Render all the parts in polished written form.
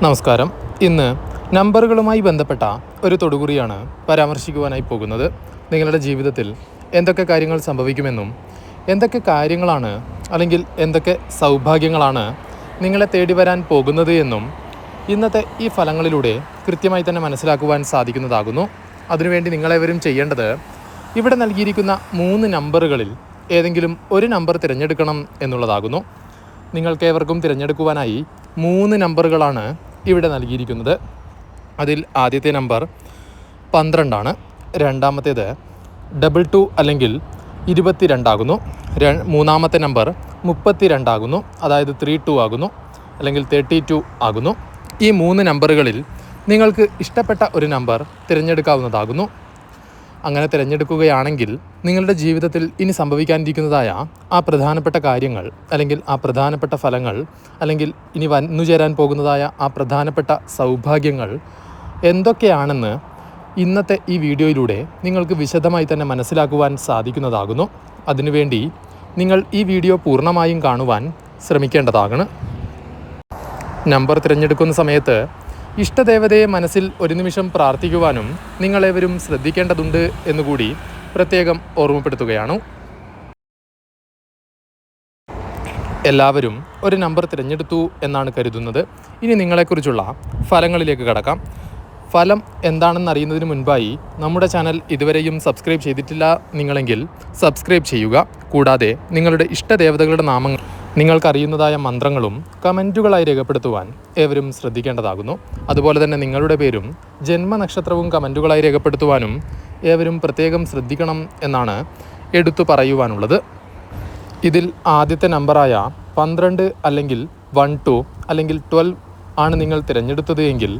നമസ്കാരം. ഇന്ന് നമ്പറുകളുമായി ബന്ധപ്പെട്ട ഒരു തൊടുകുറിയാണ് പരാമർശിക്കുവാനായി പോകുന്നത്. നിങ്ങളുടെ ജീവിതത്തിൽ എന്തൊക്കെ കാര്യങ്ങൾ സംഭവിക്കുമെന്നും എന്തൊക്കെ കാര്യങ്ങളാണ് അല്ലെങ്കിൽ എന്തൊക്കെ സൗഭാഗ്യങ്ങളാണ് നിങ്ങളെ തേടി വരാൻ പോകുന്നത് എന്നും ഇന്നത്തെ ഈ ഫലങ്ങളിലൂടെ കൃത്യമായി തന്നെ മനസ്സിലാക്കുവാൻ സാധിക്കുന്നതാകുന്നു. അതിനുവേണ്ടി നിങ്ങളെവരും ചെയ്യേണ്ടത് ഇവിടെ നൽകിയിരിക്കുന്ന 3 നമ്പറുകളിൽ ഏതെങ്കിലും ഒരു നമ്പർ തിരഞ്ഞെടുക്കണം എന്നുള്ളതാകുന്നു. നിങ്ങൾക്കേവർക്കും തിരഞ്ഞെടുക്കുവാനായി 3 നമ്പറുകളാണ് ഇവിടെ നൽകിയിരിക്കുന്നത്. അതിൽ ആദ്യത്തെ നമ്പർ 12 രണ്ടാമത്തേത് 22 അല്ലെങ്കിൽ 22 ആകുന്നു. മൂന്നാമത്തെ നമ്പർ 32 ആകുന്നു, അതായത് 32 ആകുന്നു, അല്ലെങ്കിൽ 32 ആകുന്നു. ഈ 3 നമ്പറുകളിൽ നിങ്ങൾക്ക് ഇഷ്ടപ്പെട്ട ഒരു നമ്പർ തിരഞ്ഞെടുക്കാവുന്നതാകുന്നു. അങ്ങനെ തിരഞ്ഞെടുക്കുകയാണെങ്കിൽ നിങ്ങളുടെ ജീവിതത്തിൽ ഇനി സംഭവിക്കാനിരിക്കുന്നതായ ആ പ്രധാനപ്പെട്ട കാര്യങ്ങൾ, അല്ലെങ്കിൽ ആ പ്രധാനപ്പെട്ട ഫലങ്ങൾ, അല്ലെങ്കിൽ ഇനി വന്നുചേരാൻ പോകുന്നതായ ആ പ്രധാനപ്പെട്ട സൗഭാഗ്യങ്ങൾ എന്തൊക്കെയാണെന്ന് ഇന്നത്തെ ഈ വീഡിയോയിലൂടെ നിങ്ങൾക്ക് വിശദമായി തന്നെ മനസ്സിലാക്കുവാൻ സാധിക്കുന്നതാകുന്നു. അതിനുവേണ്ടി നിങ്ങൾ ഈ വീഡിയോ പൂർണ്ണമായും കാണുവാൻ ശ്രമിക്കേണ്ടതാണ്. നമ്പർ തിരഞ്ഞെടുക്കുന്ന സമയത്ത് ഇഷ്ടദേവതയെ മനസ്സിൽ ഒരു നിമിഷം പ്രാർത്ഥിക്കുവാനും നിങ്ങളേവരും ശ്രദ്ധിക്കേണ്ടതുണ്ട് എന്നുകൂടി പ്രത്യേകം ഓർമ്മപ്പെടുത്തുകയാണ്. എല്ലാവരും ഒരു നമ്പർ തിരഞ്ഞെടുത്തു എന്നാണ് കരുതുന്നത്. ഇനി നിങ്ങളെക്കുറിച്ചുള്ള ഫലങ്ങളിലേക്ക് കടക്കാം. ഫലം എന്താണെന്ന് അറിയുന്നതിന് മുൻപായി നമ്മുടെ ചാനൽ ഇതുവരെയും സബ്സ്ക്രൈബ് ചെയ്തിട്ടില്ല നിങ്ങളെങ്കിൽ സബ്സ്ക്രൈബ് ചെയ്യുക. കൂടാതെ നിങ്ങളുടെ ഇഷ്ടദേവതകളുടെ നാമങ്ങൾ, നിങ്ങൾക്കറിയുന്നതായ മന്ത്രങ്ങളും കമൻറ്റുകളായി രേഖപ്പെടുത്തുവാൻ ഏവരും ശ്രദ്ധിക്കേണ്ടതാകുന്നു. അതുപോലെ തന്നെ നിങ്ങളുടെ പേരും ജന്മനക്ഷത്രവും കമൻറ്റുകളായി രേഖപ്പെടുത്തുവാനും ഏവരും പ്രത്യേകം ശ്രദ്ധിക്കണം എന്നാണ് എടുത്തു പറയുവാനുള്ളത്. ഇതിൽ ആദ്യത്തെ നമ്പറായ 12 അല്ലെങ്കിൽ 12 അല്ലെങ്കിൽ 12 ആണ് നിങ്ങൾ തിരഞ്ഞെടുത്തത് എങ്കിൽ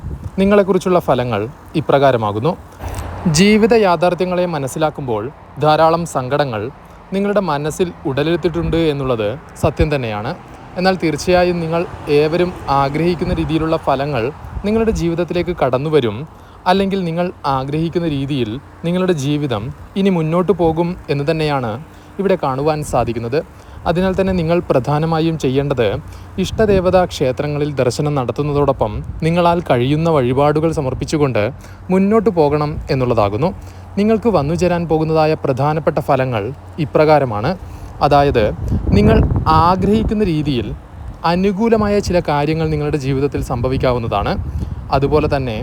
നിങ്ങളെക്കുറിച്ചുള്ള ഫലങ്ങൾ ഇപ്രകാരമാകുന്നു. ജീവിത യാഥാർത്ഥ്യങ്ങളെ മനസ്സിലാക്കുമ്പോൾ ധാരാളം സങ്കടങ്ങൾ നിങ്ങളുടെ മനസ്സിൽ ഉടലെടുത്തിട്ടുണ്ട് എന്നുള്ളത് സത്യം തന്നെയാണ്. എന്നാൽ തീർച്ചയായും നിങ്ങൾ ഏവരും ആഗ്രഹിക്കുന്ന രീതിയിലുള്ള ഫലങ്ങൾ നിങ്ങളുടെ ജീവിതത്തിലേക്ക് കടന്നു വരും. അല്ലെങ്കിൽ നിങ്ങൾ ആഗ്രഹിക്കുന്ന രീതിയിൽ നിങ്ങളുടെ ജീവിതം ഇനി മുന്നോട്ട് പോകും എന്ന് തന്നെയാണ് ഇവിടെ കാണുവാൻ സാധിക്കുന്നത്. അതിനാൽ തന്നെ നിങ്ങൾ പ്രധാനമായും ചെയ്യേണ്ടത് ഇഷ്ടദേവതാ ക്ഷേത്രങ്ങളിൽ ദർശനം നടത്തുന്നതോടൊപ്പം നിങ്ങളാൽ കഴിയുന്ന വഴിപാടുകൾ സമർപ്പിച്ചുകൊണ്ട് മുന്നോട്ട് പോകണം എന്നുള്ളതാകുന്നു. നിങ്ങൾക്ക് വന്നുചേരാൻ പോകുന്നതായ പ്രധാനപ്പെട്ട ഫലങ്ങൾ ഇപ്രകാരമാണ്. അതായത് നിങ്ങൾ ആഗ്രഹിക്കുന്ന രീതിയിൽ അനുകൂലമായ ചില കാര്യങ്ങൾ നിങ്ങളുടെ ജീവിതത്തിൽ സംഭവിക്കാവുന്നതാണ്. അതുപോലെ തന്നെ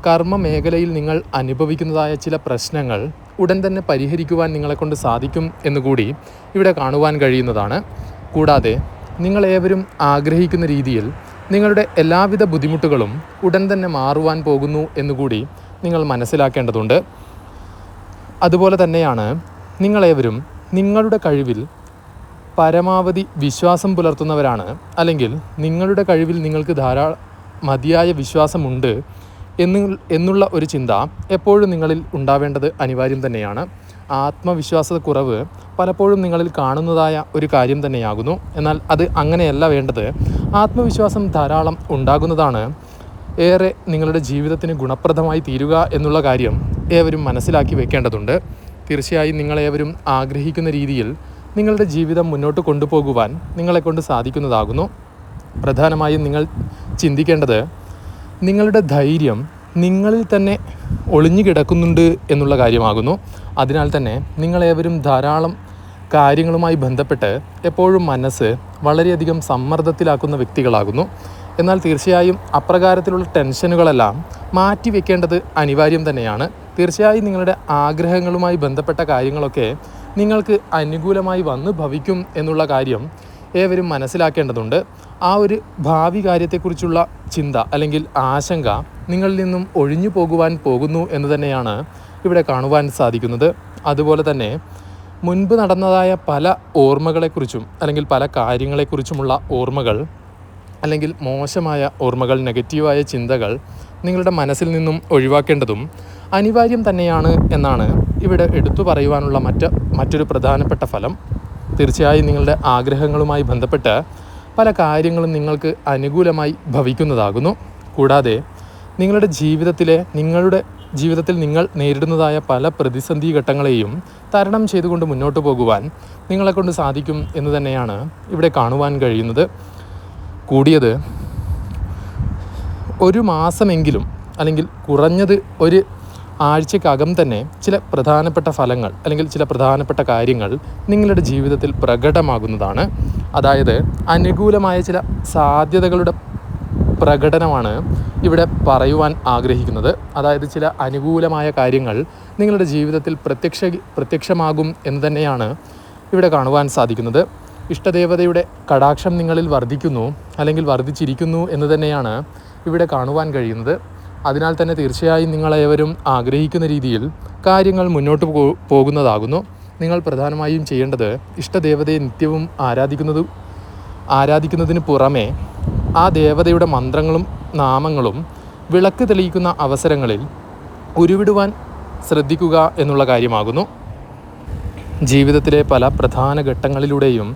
കർമ്മ മേഖലയിൽ നിങ്ങൾ അനുഭവിക്കുന്നതായ ചില പ്രശ്നങ്ങൾ ഉടൻ തന്നെ പരിഹരിക്കുവാൻ നിങ്ങളെക്കൊണ്ട് സാധിക്കും എന്നുകൂടി ഇവിടെ കാണുവാൻ കഴിയുന്നതാണ്. കൂടാതെ നിങ്ങളേവരും ആഗ്രഹിക്കുന്ന രീതിയിൽ നിങ്ങളുടെ എല്ലാവിധ ബുദ്ധിമുട്ടുകളും ഉടൻ തന്നെ മാറുവാൻ പോകുന്നു എന്നുകൂടി നിങ്ങൾ മനസ്സിലാക്കേണ്ടതുണ്ട്. അതുപോലെ തന്നെയാണ് നിങ്ങളേവരും നിങ്ങളുടെ കഴിവിൽ പരമാവധി വിശ്വാസം പുലർത്തുന്നവരാണ്, അല്ലെങ്കിൽ നിങ്ങളുടെ കഴിവിൽ നിങ്ങൾക്ക് മതിയായ വിശ്വാസമുണ്ട് എന്നുള്ള ഒരു ചിന്ത എപ്പോഴും നിങ്ങളിൽ ഉണ്ടാവേണ്ടത് അനിവാര്യം തന്നെയാണ്. ആത്മവിശ്വാസക്കുറവ് പലപ്പോഴും നിങ്ങളിൽ കാണുന്നതായ ഒരു കാര്യം തന്നെയാകുന്നു. എന്നാൽ അത് അങ്ങനെയല്ല വേണ്ടത്. ആത്മവിശ്വാസം ധാരാളം ഉണ്ടാകുന്നതാണ് ഏറെ നിങ്ങളുടെ ജീവിതത്തിന് ഗുണപ്രദമായി തീരുക എന്നുള്ള കാര്യം ഏവരും മനസ്സിലാക്കി വെക്കേണ്ടതുണ്ട്. തീർച്ചയായും നിങ്ങളേവരും ആഗ്രഹിക്കുന്ന രീതിയിൽ നിങ്ങളുടെ ജീവിതം മുന്നോട്ട് കൊണ്ടുപോകുവാൻ നിങ്ങളെക്കൊണ്ട് സാധിക്കുന്നതാകുന്നു. പ്രധാനമായും നിങ്ങൾ ചിന്തിക്കേണ്ടത് നിങ്ങളുടെ ധൈര്യം നിങ്ങളിൽ തന്നെ ഒളിഞ്ഞു കിടക്കുന്നുണ്ട് എന്നുള്ള കാര്യമാകുന്നു. അതിനാൽ തന്നെ നിങ്ങളേവരും ധാരാളം കാര്യങ്ങളുമായി ബന്ധപ്പെട്ട് എപ്പോഴും മനസ്സ് വളരെയധികം സമ്മർദ്ദത്തിലാക്കുന്ന വ്യക്തികളാകുന്നു. എന്നാൽ തീർച്ചയായും അപ്രകാരത്തിലുള്ള ടെൻഷനുകളെല്ലാം മാറ്റിവെക്കേണ്ടത് അനിവാര്യം തന്നെയാണ്. തീർച്ചയായും നിങ്ങളുടെ ആഗ്രഹങ്ങളുമായി ബന്ധപ്പെട്ട കാര്യങ്ങളൊക്കെ നിങ്ങൾക്ക് അനുകൂലമായി വന്ന് ഭവിക്കും എന്നുള്ള കാര്യം ഏവരും മനസ്സിലാക്കേണ്ടതുണ്ട്. ആ ഒരു ഭാവി കാര്യത്തെക്കുറിച്ചുള്ള ചിന്ത അല്ലെങ്കിൽ ആശങ്ക നിങ്ങളിൽ നിന്നും ഒഴിഞ്ഞു പോകുവാൻ പോകുന്നു എന്ന് തന്നെയാണ് ഇവിടെ കാണുവാൻ സാധിക്കുന്നത്. അതുപോലെ തന്നെ മുൻപ് നടന്നതായ പല ഓർമ്മകളെക്കുറിച്ചും അല്ലെങ്കിൽ പല കാര്യങ്ങളെക്കുറിച്ചുമുള്ള ഓർമ്മകൾ, അല്ലെങ്കിൽ മോശമായ ഓർമ്മകൾ, നെഗറ്റീവായ ചിന്തകൾ നിങ്ങളുടെ മനസ്സിൽ നിന്നും ഒഴിവാക്കേണ്ടതും അനിവാര്യം തന്നെയാണ് എന്നാണ് ഇവിടെ എടുത്തു പറയുവാനുള്ള മറ്റൊരു പ്രധാനപ്പെട്ട ഫലം. തീർച്ചയായും നിങ്ങളുടെ ആഗ്രഹങ്ങളുമായി ബന്ധപ്പെട്ട് പല കാര്യങ്ങളും നിങ്ങൾക്ക് അനുകൂലമായി ഭവിക്കുന്നതാകുന്നു. കൂടാതെ നിങ്ങളുടെ ജീവിതത്തിൽ നിങ്ങൾ നേരിടുന്നതായ പല പ്രതിസന്ധി ഘട്ടങ്ങളെയും തരണം ചെയ്തുകൊണ്ട് മുന്നോട്ട് പോകുവാൻ നിങ്ങളെക്കൊണ്ട് സാധിക്കും എന്ന് തന്നെയാണ് ഇവിടെ കാണുവാൻ കഴിയുന്നത്. കൂടിയത് ഒരു മാസമെങ്കിലും അല്ലെങ്കിൽ കുറഞ്ഞത് ഒരു ആഴ്ചക്കകം തന്നെ ചില പ്രധാനപ്പെട്ട ഫലങ്ങൾ അല്ലെങ്കിൽ ചില പ്രധാനപ്പെട്ട കാര്യങ്ങൾ നിങ്ങളുടെ ജീവിതത്തിൽ പ്രകടമാകുന്നതാണ്. അതായത് അനുകൂലമായ ചില സാധ്യതകളുടെ പ്രകടനമാണ് ഇവിടെ പറയുവാൻ ആഗ്രഹിക്കുന്നത്. അതായത് ചില അനുകൂലമായ കാര്യങ്ങൾ നിങ്ങളുടെ ജീവിതത്തിൽ പ്രത്യക്ഷമാകും എന്ന് തന്നെയാണ് ഇവിടെ കാണുവാൻ സാധിക്കുന്നത്. ഇഷ്ടദേവതയുടെ കടാക്ഷം നിങ്ങളിൽ വർദ്ധിക്കുന്നു അല്ലെങ്കിൽ വർദ്ധിച്ചിരിക്കുന്നു എന്ന് തന്നെയാണ് ഇവിടെ കാണുവാൻ കഴിയുന്നത്. അതിനാൽ തന്നെ തീർച്ചയായും നിങ്ങളേവരും ആഗ്രഹിക്കുന്ന രീതിയിൽ കാര്യങ്ങൾ മുന്നോട്ട് പോകുന്നതാകുന്നു. നിങ്ങൾ പ്രധാനമായും ചെയ്യേണ്ടത് ഇഷ്ടദേവതയെ നിത്യവും ആരാധിക്കുന്നതിന് പുറമെ ആ ദേവതയുടെ മന്ത്രങ്ങളും നാമങ്ങളും വിളക്ക് തെളിയിക്കുന്ന അവസരങ്ങളിൽ ഉരുവിടുവാൻ ശ്രദ്ധിക്കുക എന്നുള്ള കാര്യമാകുന്നു. ജീവിതത്തിലെ പല പ്രധാന ഘട്ടങ്ങളിലൂടെയും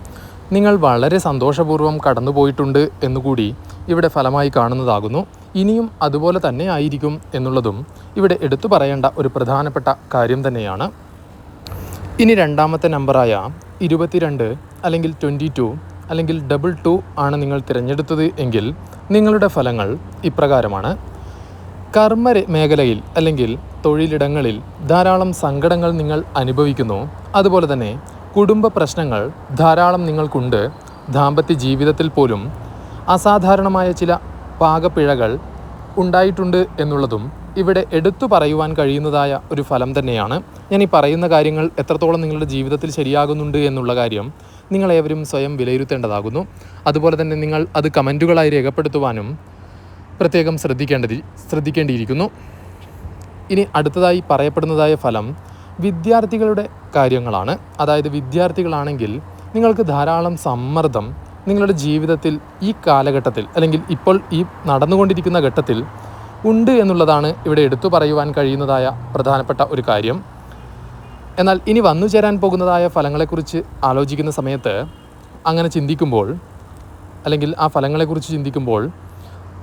നിങ്ങൾ വളരെ സന്തോഷപൂർവ്വം കടന്നുപോയിട്ടുണ്ട് എന്നുകൂടി ഇവിടെ ഫലമായി കാണുന്നതാകുന്നു. ഇനിയും അതുപോലെ തന്നെ ആയിരിക്കും എന്നുള്ളതും ഇവിടെ എടുത്തു പറയേണ്ട ഒരു പ്രധാനപ്പെട്ട കാര്യം തന്നെയാണ്. ഇനി രണ്ടാമത്തെ നമ്പറായ 22 അല്ലെങ്കിൽ 22 അല്ലെങ്കിൽ 22 ആണ് നിങ്ങൾ തിരഞ്ഞെടുത്തത് എങ്കിൽ നിങ്ങളുടെ ഫലങ്ങൾ ഇപ്രകാരമാണ്. കർമ്മ മേഖലയിൽ അല്ലെങ്കിൽ തൊഴിലിടങ്ങളിൽ ധാരാളം സങ്കടങ്ങൾ നിങ്ങൾ അനുഭവിക്കുന്നു. അതുപോലെ തന്നെ കുടുംബ പ്രശ്നങ്ങൾ ധാരാളം നിങ്ങൾക്കുണ്ട്. ദാമ്പത്യ ജീവിതത്തിൽ പോലും അസാധാരണമായ ചില പാകപ്പിഴകൾ ഉണ്ടായിട്ടുണ്ട് എന്നുള്ളതും ഇവിടെ എടുത്തു പറയുവാൻ കഴിയുന്നതായ ഒരു ഫലം തന്നെയാണ്. ഞാൻ ഈ പറയുന്ന കാര്യങ്ങൾ എത്രത്തോളം നിങ്ങളുടെ ജീവിതത്തിൽ ശരിയാകുന്നുണ്ട് എന്നുള്ള കാര്യം നിങ്ങളേവരും സ്വയം വിലയിരുത്തേണ്ടതാകുന്നു. അതുപോലെ തന്നെ നിങ്ങൾ അത് കമൻറ്റുകളായി രേഖപ്പെടുത്തുവാനും പ്രത്യേകം ശ്രദ്ധിക്കേണ്ടിയിരിക്കുന്നു. ഇനി അടുത്തതായി പറയപ്പെടുന്നതായ ഫലം വിദ്യാർത്ഥികളുടെ കാര്യങ്ങളാണ്. അതായത് വിദ്യാർത്ഥികളാണെങ്കിൽ നിങ്ങൾക്ക് ധാരാളം സമ്മർദ്ദം നിങ്ങളുടെ ജീവിതത്തിൽ ഈ കാലഘട്ടത്തിൽ അല്ലെങ്കിൽ ഇപ്പോൾ ഈ നടന്നുകൊണ്ടിരിക്കുന്ന ഘട്ടത്തിൽ ഉണ്ട് എന്നുള്ളതാണ് ഇവിടെ എടുത്തു പറയുവാൻ കഴിയുന്നതായ പ്രധാനപ്പെട്ട ഒരു കാര്യം. എന്നാൽ ഇനി വന്നു ചേരാൻ പോകുന്നതായ ഫലങ്ങളെക്കുറിച്ച് ആലോചിക്കുന്ന സമയത്ത് അങ്ങനെ ചിന്തിക്കുമ്പോൾ അല്ലെങ്കിൽ ആ ഫലങ്ങളെക്കുറിച്ച് ചിന്തിക്കുമ്പോൾ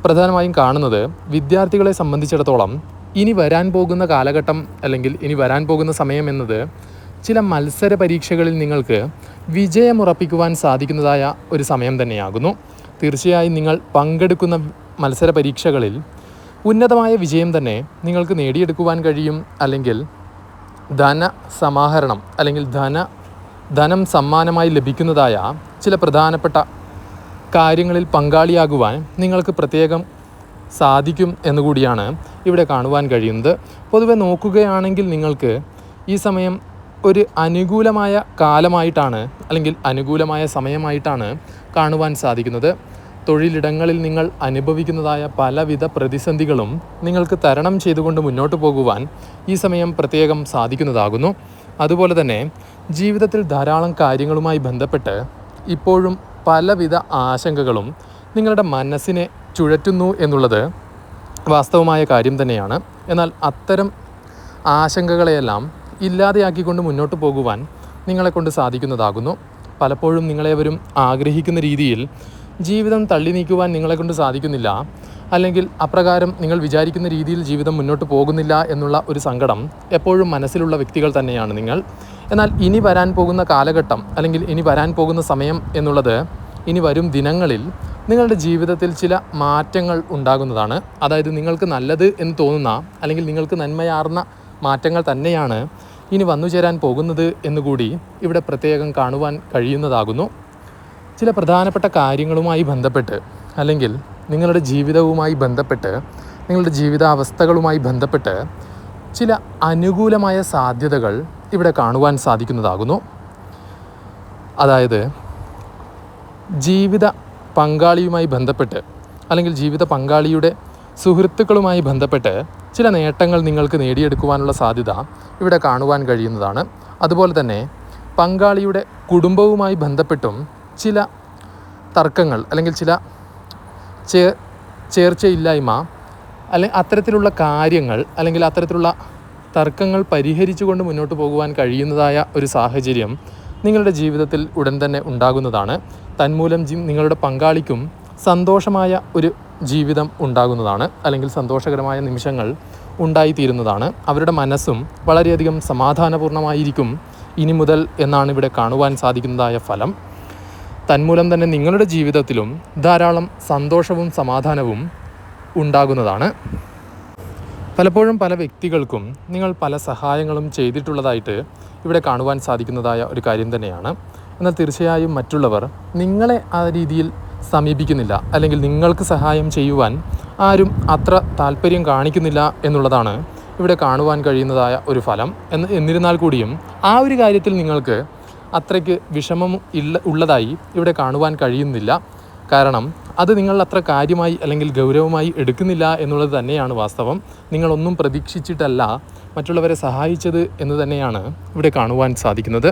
പ്രധാനമായും കാണുന്നത് വിദ്യാർത്ഥികളെ സംബന്ധിച്ചിടത്തോളം ഇനി വരാൻ പോകുന്ന കാലഘട്ടം അല്ലെങ്കിൽ ഇനി വരാൻ പോകുന്ന സമയം എന്നത് ചില മത്സര പരീക്ഷകളിൽ നിങ്ങൾക്ക് വിജയമുറപ്പിക്കുവാൻ സാധിക്കുന്നതായ ഒരു സമയം തന്നെയാകുന്നു. തീർച്ചയായും നിങ്ങൾ പങ്കെടുക്കുന്ന മത്സര പരീക്ഷകളിൽ ഉന്നതമായ വിജയം തന്നെ നിങ്ങൾക്ക് നേടിയെടുക്കുവാൻ കഴിയും. അല്ലെങ്കിൽ ധനസമാഹരണം അല്ലെങ്കിൽ ധനം സമ്മാനമായി ലഭിക്കുന്നതായ ചില പ്രധാനപ്പെട്ട കാര്യങ്ങളിൽ പങ്കാളിയാകുവാൻ നിങ്ങൾക്ക് പ്രത്യേകം സാധിക്കും എന്നുകൂടിയാണ് ഇവിടെ കാണുവാൻ കഴിയുന്നത്. പൊതുവെ നോക്കുകയാണെങ്കിൽ നിങ്ങൾക്ക് ഈ സമയം ഒരു അനുകൂലമായ കാലമായിട്ടാണ് അല്ലെങ്കിൽ അനുകൂലമായ സമയമായിട്ടാണ് കാണുവാൻ സാധിക്കുന്നത്. തൊഴിലിടങ്ങളിൽ നിങ്ങൾ അനുഭവിക്കുന്നതായ പലവിധ പ്രതിസന്ധികളും നിങ്ങൾക്ക് തരണം ചെയ്തുകൊണ്ട് മുന്നോട്ട് പോകുവാൻ ഈ സമയം പ്രത്യേകം സാധിക്കുന്നതാകുന്നു. അതുപോലെ തന്നെ ജീവിതത്തിൽ ധാരാളം കാര്യങ്ങളുമായി ബന്ധപ്പെട്ട് ഇപ്പോഴും പലവിധ ആശങ്കകളും നിങ്ങളുടെ മനസ്സിനെ ചുഴറ്റുന്നു എന്നുള്ളത് വാസ്തവമായ കാര്യം തന്നെയാണ്. എന്നാൽ അത്തരം ആശങ്കകളെയെല്ലാം ഇല്ലാതെയാക്കിക്കൊണ്ട് മുന്നോട്ട് പോകുവാൻ നിങ്ങളെക്കൊണ്ട് സാധിക്കുന്നതാകുന്നു. പലപ്പോഴും നിങ്ങളേവരും ആഗ്രഹിക്കുന്ന രീതിയിൽ ജീവിതം തള്ളി നീക്കുവാൻ നിങ്ങളെക്കൊണ്ട് സാധിക്കുന്നില്ല, അല്ലെങ്കിൽ അപ്രകാരം നിങ്ങൾ വിചാരിക്കുന്ന രീതിയിൽ ജീവിതം മുന്നോട്ട് പോകുന്നില്ല എന്നുള്ള ഒരു സങ്കടം എപ്പോഴും മനസ്സിലുള്ള വ്യക്തികൾ തന്നെയാണ് നിങ്ങൾ. എന്നാൽ ഇനി വരാൻ പോകുന്ന കാലഘട്ടം അല്ലെങ്കിൽ ഇനി വരാൻ പോകുന്ന സമയം എന്നുള്ളത് ഇനി വരും ദിനങ്ങളിൽ നിങ്ങളുടെ ജീവിതത്തിൽ ചില മാറ്റങ്ങൾ ഉണ്ടാകുന്നതാണ്. അതായത് നിങ്ങൾക്ക് നല്ലത് എന്ന് തോന്നുന്ന അല്ലെങ്കിൽ നിങ്ങൾക്ക് നന്മയാർന്ന മാറ്റങ്ങൾ തന്നെയാണ് ഇനി വന്നു ചേരാൻ പോകുന്നത് എന്നുകൂടി ഇവിടെ പ്രത്യേകം കാണുവാൻ കഴിയുന്നതാകുന്നു. ചില പ്രധാനപ്പെട്ട കാര്യങ്ങളുമായി ബന്ധപ്പെട്ട് അല്ലെങ്കിൽ നിങ്ങളുടെ ജീവിതവുമായി ബന്ധപ്പെട്ട് നിങ്ങളുടെ ജീവിതാവസ്ഥകളുമായി ബന്ധപ്പെട്ട് ചില അനുകൂലമായ സാധ്യതകൾ ഇവിടെ കാണുവാൻ സാധിക്കുന്നതാകുന്നു. അതായത് ജീവിത പങ്കാളിയുമായി ബന്ധപ്പെട്ട് അല്ലെങ്കിൽ ജീവിത പങ്കാളിയുടെ സുഹൃത്തുക്കളുമായി ബന്ധപ്പെട്ട് ചില നേട്ടങ്ങൾ നിങ്ങൾക്ക് നേടിയെടുക്കുവാനുള്ള സാധ്യത ഇവിടെ കാണുവാൻ കഴിയുന്നതാണ്. അതുപോലെ തന്നെ പങ്കാളിയുടെ കുടുംബവുമായി ബന്ധപ്പെട്ടും ചില തർക്കങ്ങൾ അല്ലെങ്കിൽ ചില ചേർച്ചയില്ലായ്മ അല്ലെങ്കിൽ അത്തരത്തിലുള്ള കാര്യങ്ങൾ അല്ലെങ്കിൽ അത്തരത്തിലുള്ള തർക്കങ്ങൾ പരിഹരിച്ചുകൊണ്ട് മുന്നോട്ട് പോകുവാൻ കഴിയുന്നതായ ഒരു സാഹചര്യം നിങ്ങളുടെ ജീവിതത്തിൽ ഉടൻ തന്നെ ഉണ്ടാകുന്നതാണ്. തന്മൂലം നിങ്ങളുടെ പങ്കാളിക്കും സന്തോഷമായ ഒരു ജീവിതം ഉണ്ടാകുന്നതാണ്, അല്ലെങ്കിൽ സന്തോഷകരമായ നിമിഷങ്ങൾ ഉണ്ടായിത്തീരുന്നതാണ്. അവരുടെ മനസ്സും വളരെയധികം സമാധാനപൂർണ്ണമായിരിക്കും ഇനി മുതൽ എന്നാണ് ഇവിടെ കാണുവാൻ സാധിക്കുന്നതായ ഫലം. തന്മൂലം തന്നെ നിങ്ങളുടെ ജീവിതത്തിലും ധാരാളം സന്തോഷവും സമാധാനവും ഉണ്ടാകുന്നതാണ്. പലപ്പോഴും പല വ്യക്തികൾക്കും നിങ്ങൾ പല സഹായങ്ങളും ചെയ്തിട്ടുള്ളതായിട്ട് ഇവിടെ കാണുവാൻ സാധിക്കുന്നതായ ഒരു കാര്യം തന്നെയാണ്. എന്നാൽ തീർച്ചയായും മറ്റുള്ളവർ നിങ്ങളെ ആ രീതിയിൽ സമീപിക്കുന്നില്ല, അല്ലെങ്കിൽ നിങ്ങൾക്ക് സഹായം ചെയ്യുവാൻ ആരും അത്ര താല്പര്യം കാണിക്കുന്നില്ല എന്നുള്ളതാണ് ഇവിടെ കാണുവാൻ കഴിയുന്നതായ ഒരു ഫലം. എന്നിരുന്നാൽ കൂടിയും ആ ഒരു കാര്യത്തിൽ നിങ്ങൾക്ക് അത്രയ്ക്ക് വിഷമം ഉള്ളതായി ഇവിടെ കാണുവാൻ കഴിയുന്നില്ല. കാരണം അത് നിങ്ങൾ അത്ര കാര്യമായി അല്ലെങ്കിൽ ഗൗരവമായി എടുക്കുന്നില്ല എന്നുള്ളത് തന്നെയാണ് വാസ്തവം. നിങ്ങളൊന്നും പ്രതീക്ഷിച്ചിട്ടല്ല മറ്റുള്ളവരെ സഹായിച്ചത് എന്ന് തന്നെയാണ് ഇവിടെ കാണുവാൻ സാധിക്കുന്നത്.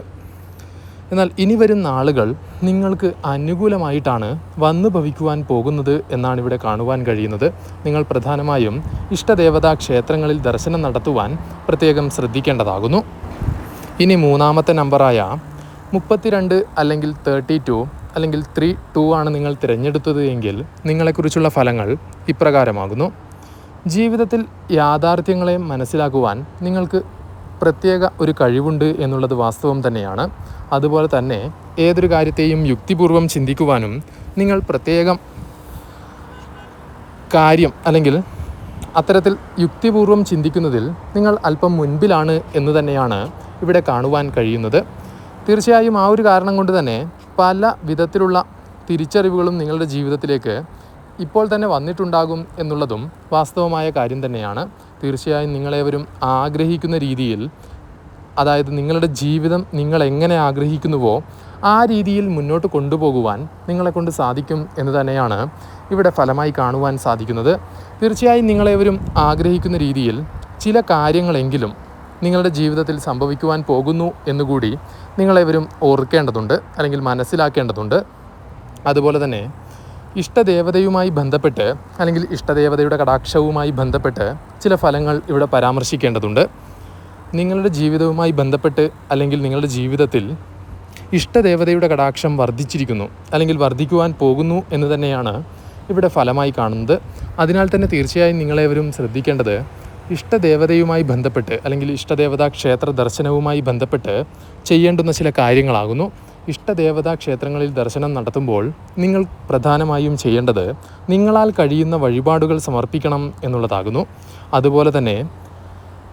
എന്നാൽ ഇനി വരുന്ന നാളുകൾ നിങ്ങൾക്ക് അനുകൂലമായിട്ടാണ് വന്നു ഭവിക്കുവാൻ പോകുന്നത് എന്നാണ് ഇവിടെ കാണുവാൻ കഴിയുന്നത്. നിങ്ങൾ പ്രധാനമായും ഇഷ്ടദേവതാ ക്ഷേത്രങ്ങളിൽ ദർശനം നടത്തുവാൻ പ്രത്യേകം ശ്രദ്ധിക്കേണ്ടതാകുന്നു. ഇനി മൂന്നാമത്തെ നമ്പറായ 32 അല്ലെങ്കിൽ 32 അല്ലെങ്കിൽ 32 ആണ് നിങ്ങൾ തിരഞ്ഞെടുത്തത് എങ്കിൽ നിങ്ങളെക്കുറിച്ചുള്ള ഫലങ്ങൾ ഇപ്രകാരമാകുന്നു. ജീവിതത്തിൽ യാഥാർത്ഥ്യങ്ങളെ മനസ്സിലാക്കുവാൻ നിങ്ങൾക്ക് പ്രത്യേക ഒരു കഴിവുണ്ട് എന്നുള്ളത് വാസ്തവം തന്നെയാണ്. അതുപോലെ തന്നെ ഏതൊരു കാര്യത്തെയും യുക്തിപൂർവം ചിന്തിക്കുവാനും നിങ്ങൾ പ്രത്യേകം കാര്യം അല്ലെങ്കിൽ അത്തരത്തിൽ യുക്തിപൂർവം ചിന്തിക്കുന്നതിൽ നിങ്ങൾ അല്പം മുൻപിലാണ് എന്ന് തന്നെയാണ് ഇവിടെ കാണുവാൻ കഴിയുന്നത്. തീർച്ചയായും ആ ഒരു കാരണം കൊണ്ട് തന്നെ പല വിധത്തിലുള്ള തിരിച്ചറിവുകളും നിങ്ങളുടെ ജീവിതത്തിലേക്ക് ഇപ്പോൾ തന്നെ വന്നിട്ടുണ്ടാകും എന്നുള്ളതും വാസ്തവമായ കാര്യം തന്നെയാണ്. തീർച്ചയായും നിങ്ങളേവരും ആഗ്രഹിക്കുന്ന രീതിയിൽ, അതായത് നിങ്ങളുടെ ജീവിതം നിങ്ങൾ എങ്ങനെ ആഗ്രഹിക്കുന്നുവോ ആ രീതിയിൽ മുന്നോട്ട് കൊണ്ടുപോകുവാൻ നിങ്ങളെക്കൊണ്ട് സാധിക്കും എന്ന് തന്നെയാണ് ഇവിടെ ഫലമായി കാണുവാൻ സാധിക്കുന്നത്. തീർച്ചയായും നിങ്ങളേവരും ആഗ്രഹിക്കുന്ന രീതിയിൽ ചില കാര്യങ്ങളെങ്കിലും നിങ്ങളുടെ ജീവിതത്തിൽ സംഭവിക്കുവാൻ പോകുന്നു എന്നുകൂടി നിങ്ങളേവരും ഓർക്കേണ്ടതുണ്ട്, അല്ലെങ്കിൽ മനസ്സിലാക്കേണ്ടതുണ്ട്. അതുപോലെ തന്നെ ഇഷ്ടദേവതയുമായി ബന്ധപ്പെട്ട് അല്ലെങ്കിൽ ഇഷ്ടദേവതയുടെ കടാക്ഷവുമായി ബന്ധപ്പെട്ട് ചില ഫലങ്ങൾ ഇവിടെ പരാമർശിക്കേണ്ടതുണ്ട്. നിങ്ങളുടെ ജീവിതവുമായി ബന്ധപ്പെട്ട് അല്ലെങ്കിൽ നിങ്ങളുടെ ജീവിതത്തിൽ ഇഷ്ടദേവതയുടെ കടാക്ഷം വർദ്ധിച്ചിരിക്കുന്നു അല്ലെങ്കിൽ വർദ്ധിക്കുവാൻ പോകുന്നു എന്ന് തന്നെയാണ് ഇവിടെ ഫലമായി കാണുന്നത്. അതിനാൽ തന്നെ തീർച്ചയായും നിങ്ങളേവരും ശ്രദ്ധിക്കേണ്ടത് ഇഷ്ടദേവതയുമായി ബന്ധപ്പെട്ട് അല്ലെങ്കിൽ ഇഷ്ടദേവതാ ക്ഷേത്ര ദർശനവുമായി ബന്ധപ്പെട്ട് ചെയ്യേണ്ടുന്ന ചില കാര്യങ്ങളാകുന്നു. ഇഷ്ടദേവതാ ക്ഷേത്രങ്ങളിൽ ദർശനം നടത്തുമ്പോൾ നിങ്ങൾ പ്രധാനമായും ചെയ്യേണ്ടത് നിങ്ങളാൽ കഴിയുന്ന വഴിപാടുകൾ സമർപ്പിക്കണം എന്നുള്ളതാകുന്നു. അതുപോലെ തന്നെ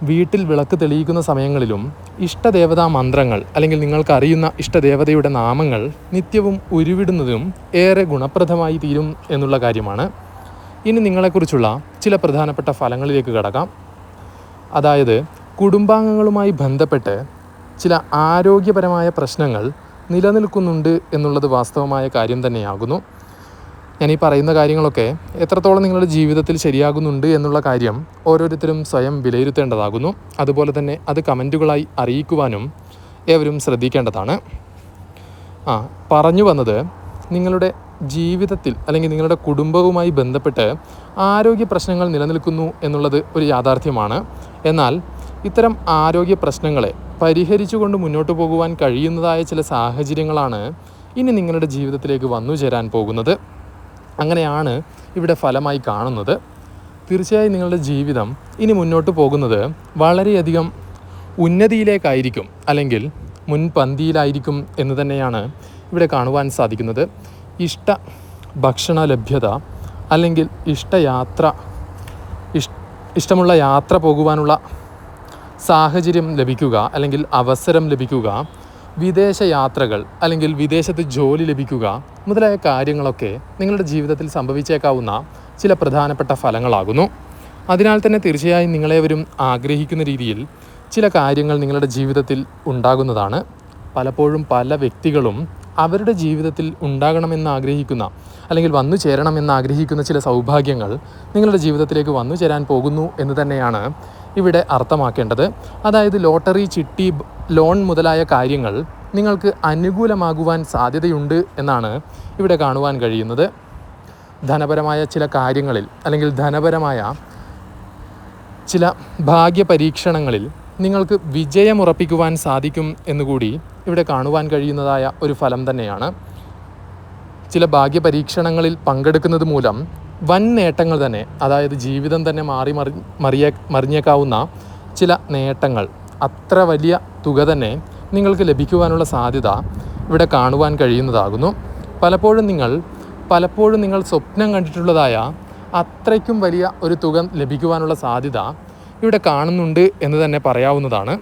വീട്ടിൽ വിളക്ക് തെളിയിക്കുന്ന സമയങ്ങളിലും ഇഷ്ടദേവതാ മന്ത്രങ്ങൾ അല്ലെങ്കിൽ നിങ്ങൾക്കറിയുന്ന ഇഷ്ടദേവതയുടെ നാമങ്ങൾ നിത്യവും ഉരുവിടുന്നതും ഏറെ ഗുണപ്രദമായി തീരും എന്നുള്ള കാര്യമാണ്. ഇനി നിങ്ങളെക്കുറിച്ചുള്ള ചില പ്രധാനപ്പെട്ട ഫലങ്ങളിലേക്ക് കടക്കാം. അതായത് കുടുംബാംഗങ്ങളുമായി ബന്ധപ്പെട്ട് ചില ആരോഗ്യപരമായ പ്രശ്നങ്ങൾ നിലനിൽക്കുന്നുണ്ട് എന്നുള്ളത് വാസ്തവമായ കാര്യം തന്നെയാകുന്നു. ഞാൻ ഈ പറയുന്ന കാര്യങ്ങളൊക്കെ എത്രത്തോളം നിങ്ങളുടെ ജീവിതത്തിൽ ശരിയാകുന്നുണ്ട് എന്നുള്ള കാര്യം ഓരോരുത്തരും സ്വയം വിലയിരുത്തേണ്ടതാകുന്നു. അതുപോലെ തന്നെ അത് കമൻറ്റുകളായി അറിയിക്കുവാനും ഏവരും ശ്രദ്ധിക്കേണ്ടതാണ്. പറഞ്ഞു വന്നത് നിങ്ങളുടെ ജീവിതത്തിൽ അല്ലെങ്കിൽ നിങ്ങളുടെ കുടുംബവുമായി ബന്ധപ്പെട്ട് ആരോഗ്യ പ്രശ്നങ്ങൾ നിലനിൽക്കുന്നു എന്നുള്ളത് ഒരു യാഥാർത്ഥ്യമാണ്. എന്നാൽ ഇത്തരം ആരോഗ്യ പ്രശ്നങ്ങളെ പരിഹരിച്ചുകൊണ്ട് മുന്നോട്ട് പോകുവാൻ കഴിയുന്നതായ ചില സാഹചര്യങ്ങളാണ് ഇനി നിങ്ങളുടെ ജീവിതത്തിലേക്ക് വന്നു ചേരാൻ പോകുന്നത്. അങ്ങനെയാണ് ഇവിടെ ഫലമായി കാണുന്നത്. തീർച്ചയായും നിങ്ങളുടെ ജീവിതം ഇനി മുന്നോട്ട് പോകുന്നത് വളരെയധികം ഉന്നതിയിലേക്കായിരിക്കും അല്ലെങ്കിൽ മുൻപന്തിയിലായിരിക്കും എന്ന് തന്നെയാണ് ഇവിടെ കാണുവാൻ സാധിക്കുന്നത്. ഇഷ്ട ഭക്ഷണ ലഭ്യത അല്ലെങ്കിൽ ഇഷ്ടമുള്ള യാത്ര പോകുവാനുള്ള സാഹചര്യം ലഭിക്കുക അല്ലെങ്കിൽ അവസരം ലഭിക്കുക, വിദേശ യാത്രകൾ അല്ലെങ്കിൽ വിദേശത്ത് ജോലി ലഭിക്കുക മുതലായ കാര്യങ്ങളൊക്കെ നിങ്ങളുടെ ജീവിതത്തിൽ സംഭവിച്ചേക്കാവുന്ന ചില പ്രധാനപ്പെട്ട ഫലങ്ങളാകുന്നു. അതിനാൽ തന്നെ തീർച്ചയായും നിങ്ങളേവരും ആഗ്രഹിക്കുന്ന രീതിയിൽ ചില കാര്യങ്ങൾ നിങ്ങളുടെ ജീവിതത്തിൽ ഉണ്ടാകുന്നതാണ്. പലപ്പോഴും പല വ്യക്തികളും അവരുടെ ജീവിതത്തിൽ ഉണ്ടാകണമെന്ന് ആഗ്രഹിക്കുന്ന അല്ലെങ്കിൽ വന്നു ചേരണമെന്ന് ആഗ്രഹിക്കുന്ന ചില സൗഭാഗ്യങ്ങൾ നിങ്ങളുടെ ജീവിതത്തിലേക്ക് വന്നു ചേരാൻ പോകുന്നു എന്ന് തന്നെയാണ് ഇവിടെ അർത്ഥമാക്കേണ്ടത്. അതായത് ലോട്ടറി, ചിട്ടി, ലോൺ മുതലായ കാര്യങ്ങൾ നിങ്ങൾക്ക് അനുകൂലമാകുവാൻ സാധ്യതയുണ്ട് എന്നാണ് ഇവിടെ കാണുവാൻ കഴിയുന്നത്. ധനപരമായ ചില കാര്യങ്ങളിൽ അല്ലെങ്കിൽ ധനപരമായ ചില ഭാഗ്യ പരീക്ഷണങ്ങളിൽ നിങ്ങൾക്ക് വിജയമുറപ്പിക്കുവാൻ സാധിക്കും എന്നുകൂടി ഇവിടെ കാണുവാൻ കഴിയുന്നതായ ഒരു ഫലം തന്നെയാണ്. ചില ഭാഗ്യ പരീക്ഷണങ്ങളിൽ പങ്കെടുക്കുന്നത് മൂലം വൻ നേട്ടങ്ങൾ തന്നെ, അതായത് ജീവിതം തന്നെ മറിഞ്ഞേക്കാവുന്ന ചില നേട്ടങ്ങൾ, അത്ര വലിയ തുക തന്നെ നിങ്ങൾക്ക് ലഭിക്കുവാനുള്ള സാധ്യത ഇവിടെ കാണുവാൻ കഴിയുന്നതാകുന്നു. പലപ്പോഴും നിങ്ങൾ സ്വപ്നം കണ്ടിട്ടുള്ളതായ അത്രയ്ക്കും വലിയ ഒരു തുക ലഭിക്കുവാനുള്ള സാധ്യത ഇവിടെ കാണുന്നുണ്ട് എന്ന് തന്നെ പറയാവുന്നതാണ്.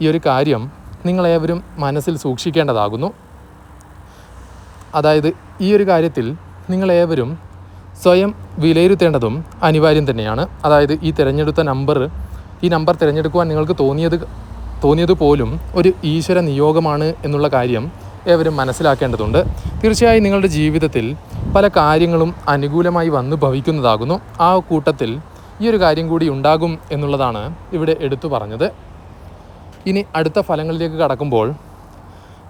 ഈ ഒരു കാര്യം നിങ്ങളേവരും മനസ്സിൽ സൂക്ഷിക്കേണ്ടതാകുന്നു. അതായത് ഈ ഒരു കാര്യത്തിൽ നിങ്ങളേവരും സ്വയം വിലയിരുത്തേണ്ടതും അനിവാര്യം തന്നെയാണ്. അതായത് ഈ നമ്പർ തിരഞ്ഞെടുക്കുവാൻ നിങ്ങൾക്ക് തോന്നിയത് പോലും ഒരു ഈശ്വര നിയോഗമാണ് എന്നുള്ള കാര്യം ഏവരും മനസ്സിലാക്കേണ്ടതുണ്ട്. തീർച്ചയായും നിങ്ങളുടെ ജീവിതത്തിൽ പല കാര്യങ്ങളും അനുകൂലമായി വന്നു ഭവിക്കുന്നതാകുന്നു. ആ കൂട്ടത്തിൽ ഈ ഒരു കാര്യം കൂടി ഉണ്ടാകും എന്നുള്ളതാണ് ഇവിടെ എടുത്തു പറഞ്ഞത്. ഇനി അടുത്ത ഫലങ്ങളിലേക്ക് കടക്കുമ്പോൾ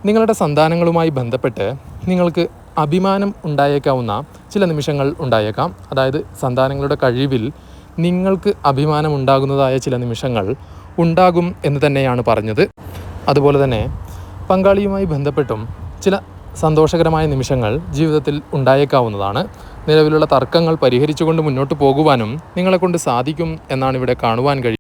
നിങ്ങളുടെ സന്താനങ്ങളുമായി ബന്ധപ്പെട്ട് നിങ്ങൾക്ക് അഭിമാനം ഉണ്ടായേക്കാവുന്ന ചില നിമിഷങ്ങൾ ഉണ്ടായേക്കാം. അതായത് സന്താനങ്ങളുടെ കഴിവിൽ നിങ്ങൾക്ക് അഭിമാനം ഉണ്ടാകുന്നതായ ചില നിമിഷങ്ങൾ ഉണ്ടാകും എന്ന് തന്നെയാണ് പറഞ്ഞത്. അതുപോലെ തന്നെ പങ്കാളിയുമായി ബന്ധപ്പെട്ടും ചില സന്തോഷകരമായ നിമിഷങ്ങൾ ജീവിതത്തിൽ ഉണ്ടായേക്കാവുന്നതാണ്. നിലവിലുള്ള തർക്കങ്ങൾ പരിഹരിച്ചുകൊണ്ട് മുന്നോട്ട് പോകുവാനും നിങ്ങളെക്കൊണ്ട് സാധിക്കും എന്നാണ് ഇവിടെ കാണുവാൻ കഴിയുന്നത്.